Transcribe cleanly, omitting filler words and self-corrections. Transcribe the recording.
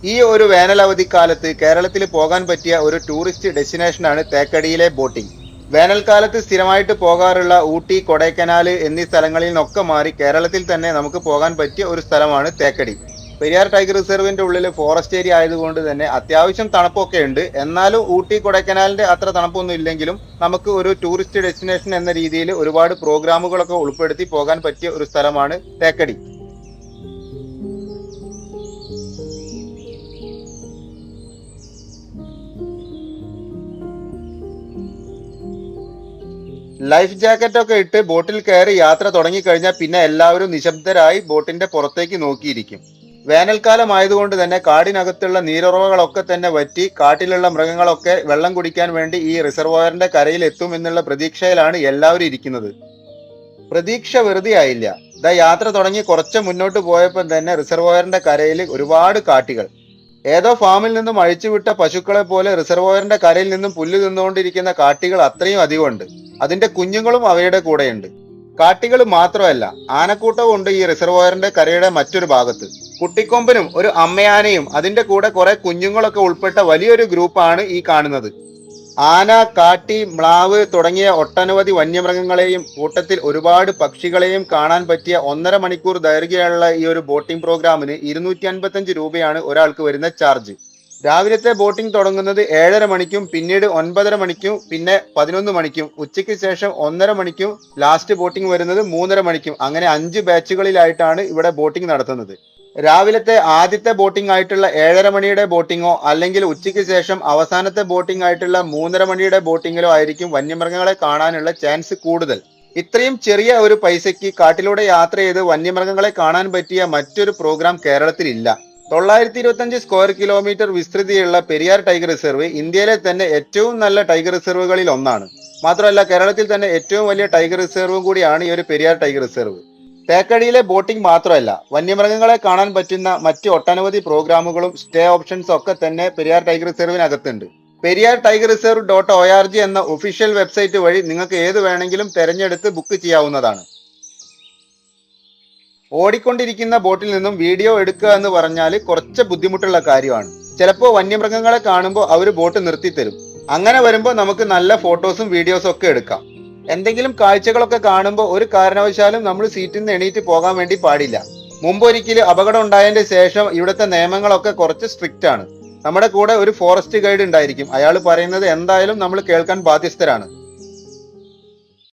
ഈ ഒരു വേനലവധിക്കാലത്ത് കേരളത്തിൽ പോകാൻ പറ്റിയ ഒരു ടൂറിസ്റ്റ് ഡെസ്റ്റിനേഷനാണ് തേക്കടിയിലെ ബോട്ടിംഗ്. വേനൽക്കാലത്ത് സ്ഥിരമായിട്ട് പോകാറുള്ള ഊട്ടി, കൊടൈക്കനാൽ എന്നീ സ്ഥലങ്ങളിൽ നിന്നൊക്കെ മാറി കേരളത്തിൽ തന്നെ നമുക്ക് പോകാൻ പറ്റിയ ഒരു സ്ഥലമാണ് തേക്കടി. പെരിയാർ ടൈഗർ റിസർവിന്റെ ഉള്ളിൽ ഫോറസ്റ്റ് ഏരിയ ആയതുകൊണ്ട് തന്നെ അത്യാവശ്യം തണുപ്പൊക്കെ ഉണ്ട്. എന്നാലും ഊട്ടി, കൊടൈക്കനാലിന്റെ അത്ര തണുപ്പൊന്നും ഇല്ലെങ്കിലും നമുക്ക് ഒരു ടൂറിസ്റ്റ് ഡെസ്റ്റിനേഷൻ എന്ന രീതിയിൽ ഒരുപാട് പ്രോഗ്രാമുകളൊക്കെ ഉൾപ്പെടുത്തി പോകാൻ പറ്റിയ ഒരു സ്ഥലമാണ് തേക്കടി. ലൈഫ് ജാക്കറ്റ് ഒക്കെ ഇട്ട് ബോട്ടിൽ കയറി യാത്ര തുടങ്ങിക്കഴിഞ്ഞാൽ പിന്നെ എല്ലാവരും നിശബ്ദരായി ബോട്ടിന്റെ പുറത്തേക്ക് നോക്കിയിരിക്കും. വേനൽക്കാലം ആയതുകൊണ്ട് തന്നെ കാടിനകത്തുള്ള നീരുറവകളൊക്കെ തന്നെ വറ്റി കാട്ടിലുള്ള മൃഗങ്ങളൊക്കെ വെള്ളം കുടിക്കാൻ വേണ്ടി ഈ റിസർവോയറിന്റെ കരയിൽ എത്തും എന്നുള്ള പ്രതീക്ഷയിലാണ് എല്ലാവരും ഇരിക്കുന്നത്. പ്രതീക്ഷ വെറുതെ ആയില്ല. യാത്ര തുടങ്ങി കുറച്ച് മുന്നോട്ട് പോയപ്പോൾ തന്നെ റിസർവോയറിന്റെ കരയിൽ ഒരുപാട് കാട്ടികൾ. ഏതോ ഫാമിൽ നിന്നും അഴിച്ചുവിട്ട പശുക്കളെ പോലെ റിസർവോയറിന്റെ കരയിൽ നിന്നും പുല്ല് തിന്നുകൊണ്ടിരിക്കുന്ന കാട്ടികൾ അത്രയും അധികമുണ്ട്. അതിന്റെ കുഞ്ഞുങ്ങളും അവയുടെ കൂടെയുണ്ട്. കാട്ടികൾ മാത്രമല്ല, ആനക്കൂട്ടവും ഉണ്ട് ഈ റിസർവോയറിന്റെ കരയുടെ മറ്റൊരു ഭാഗത്ത്. കുട്ടിക്കൊമ്പനും ഒരു അമ്മയാനയും അതിന്റെ കൂടെ കുറെ കുഞ്ഞുങ്ങളൊക്കെ ഉൾപ്പെട്ട വലിയൊരു ഗ്രൂപ്പാണ് ഈ കാണുന്നത്. ആന, കാട്ടി, മ്ലാവ് തുടങ്ങിയ ഒട്ടനവധി വന്യമൃഗങ്ങളെയും കൂട്ടത്തിൽ ഒരുപാട് പക്ഷികളെയും കാണാൻ പറ്റിയ 1.5 മണിക്കൂർ ദൈർഘ്യമുള്ള ഈ ഒരു ബോട്ടിംഗ് പ്രോഗ്രാമിന് 255 രൂപയാണ് ഒരാൾക്ക് വരുന്ന ചാർജ്. രാവിലത്തെ ബോട്ടിംഗ് തുടങ്ങുന്നത് 7:30 മണിക്കും, പിന്നീട് 9:30 മണിക്കും, പിന്നെ 11 മണിക്കും, ഉച്ചയ്ക്ക് ശേഷം 1:30 മണിക്കും, ലാസ്റ്റ് ബോട്ടിംഗ് വരുന്നത് 3:30 മണിക്കും. അങ്ങനെ 5 ബാച്ചുകളിലായിട്ടാണ് ഇവിടെ ബോട്ടിംഗ് നടത്തുന്നത്. രാവിലത്തെ ആദ്യത്തെ ബോട്ടിംഗ് ആയിട്ടുള്ള 7:30 മണിയുടെ ബോട്ടിങ്ങോ അല്ലെങ്കിൽ ഉച്ചയ്ക്ക് ശേഷം അവസാനത്തെ ബോട്ടിംഗ് ആയിട്ടുള്ള 3:30 മണിയുടെ ബോട്ടിങ്ങിലോ ആയിരിക്കും വന്യമൃഗങ്ങളെ കാണാനുള്ള ചാൻസ് കൂടുതൽ. ഇത്രയും ചെറിയ ഒരു പൈസയ്ക്ക് കാട്ടിലൂടെ യാത്ര ചെയ്ത് വന്യമൃഗങ്ങളെ കാണാൻ പറ്റിയ മറ്റൊരു പ്രോഗ്രാം കേരളത്തിൽ ഇല്ല. 925 സ്ക്വയർ കിലോമീറ്റർ വിസ്തൃതിയുള്ള പെരിയാർ ടൈഗർ റിസർവ് ഇന്ത്യയിലെ തന്നെ ഏറ്റവും നല്ല ടൈഗർ റിസർവുകളിൽ ഒന്നാണ്. മാത്രമല്ല കേരളത്തിൽ തന്നെ ഏറ്റവും വലിയ ടൈഗർ റിസർവും കൂടിയാണ് ഈ ഒരു പെരിയാർ ടൈഗർ റിസർവ്. തേക്കടിയിലെ ബോട്ടിംഗ് മാത്രമല്ല, വന്യമൃഗങ്ങളെ കാണാൻ പറ്റുന്ന മറ്റ് ഒട്ടനവധി പ്രോഗ്രാമുകളും സ്റ്റേ ഓപ്ഷൻസും ഒക്കെ തന്നെ പെരിയാർ ടൈഗർ റിസർവിനകത്തുണ്ട്. പെരിയാർ ടൈഗർ റിസർവ് .org എന്ന ഒഫീഷ്യൽ വെബ്സൈറ്റ് വഴി നിങ്ങൾക്ക് ഏത് വേണമെങ്കിലും തെരഞ്ഞെടുത്ത് ബുക്ക് ചെയ്യാവുന്നതാണ്. ഓടിക്കൊണ്ടിരിക്കുന്ന ബോട്ടിൽ നിന്നും വീഡിയോ എടുക്കുക എന്ന് പറഞ്ഞാൽ കുറച്ച് ബുദ്ധിമുട്ടുള്ള കാര്യമാണ്. ചിലപ്പോൾ വന്യമൃഗങ്ങളെ കാണുമ്പോൾ അവർ ബോട്ട് നിർത്തിത്തരും. അങ്ങനെ വരുമ്പോൾ നമുക്ക് നല്ല ഫോട്ടോസും വീഡിയോസും ഒക്കെ എടുക്കാം. എന്തെങ്കിലും കാഴ്ചകളൊക്കെ കാണുമ്പോൾ ഒരു കാരണവശാലും നമ്മൾ സീറ്റിൽ നിന്ന് എണീറ്റ് പോകാൻ വേണ്ടി പാടില്ല. മുമ്പൊരിക്കലും അപകടം ഉണ്ടായതിന്റെ ശേഷം ഇവിടുത്തെ നിയമങ്ങളൊക്കെ കുറച്ച് സ്ട്രിക്റ്റ് ആണ്. നമ്മുടെ കൂടെ ഒരു ഫോറസ്റ്റ് ഗൈഡ് ഉണ്ടായിരിക്കും. അയാൾ പറയുന്നത് എന്തായാലും നമ്മൾ കേൾക്കാൻ ബാധ്യസ്ഥരാണ്.